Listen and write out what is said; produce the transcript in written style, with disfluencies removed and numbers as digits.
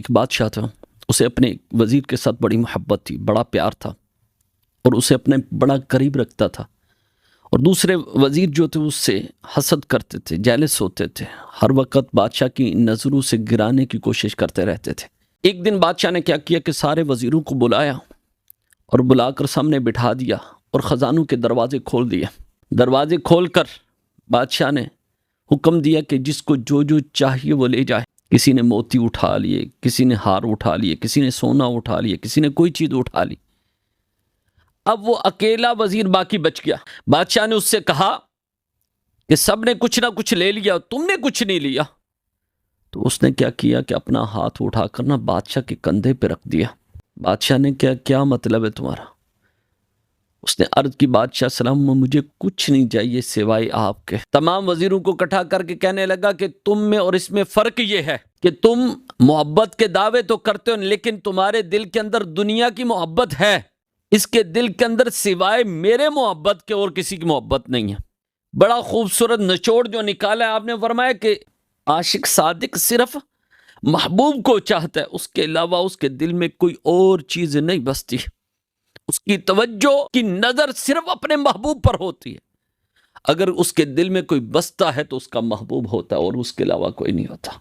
ایک بادشاہ تھا، اسے اپنے وزیر کے ساتھ بڑی محبت تھی، بڑا پیار تھا اور اسے اپنے بڑا قریب رکھتا تھا، اور دوسرے وزیر جو تھے اس سے حسد کرتے تھے، جیلس ہوتے تھے، ہر وقت بادشاہ کی نظروں سے گرانے کی کوشش کرتے رہتے تھے۔ ایک دن بادشاہ نے کیا کیا کہ سارے وزیروں کو بلایا اور بلا کر سامنے بٹھا دیا اور خزانوں کے دروازے کھول دیے۔ دروازے کھول کر بادشاہ نے حکم دیا کہ جس کو جو جو چاہیے وہ لے جائے۔ کسی نے موتی اٹھا لیے، کسی نے ہار اٹھا لیے، کسی نے سونا اٹھا لیے، کسی نے کوئی چیز اٹھا لی۔ اب وہ اکیلا وزیر باقی بچ گیا۔ بادشاہ نے اس سے کہا کہ سب نے کچھ نہ کچھ لے لیا، تم نے کچھ نہیں لیا۔ تو اس نے کیا کیا کہ اپنا ہاتھ اٹھا کر نا بادشاہ کے کندھے پہ رکھ دیا۔ بادشاہ نے کیا مطلب ہے تمہارا؟ اس نے عرض کی بادشاہ سلام مجھے کچھ نہیں چاہیے سوائے آپ کے۔ تمام وزیروں کو اکٹھا کر کے کہنے لگا کہ تم میں اور اس میں فرق یہ ہے کہ تم محبت کے دعوے تو کرتے ہو لیکن تمہارے دل کے اندر دنیا کی محبت ہے، اس کے دل کے اندر سوائے میرے محبت کے اور کسی کی محبت نہیں ہے۔ بڑا خوبصورت نچوڑ جو نکالا ہے آپ نے، فرمایا کہ عاشق صادق صرف محبوب کو چاہتا ہے، اس کے علاوہ اس کے دل میں کوئی اور چیز نہیں بستی، اس کی توجہ کی نظر صرف اپنے محبوب پر ہوتی ہے۔ اگر اس کے دل میں کوئی بستا ہے تو اس کا محبوب ہوتا ہے اور اس کے علاوہ کوئی نہیں ہوتا۔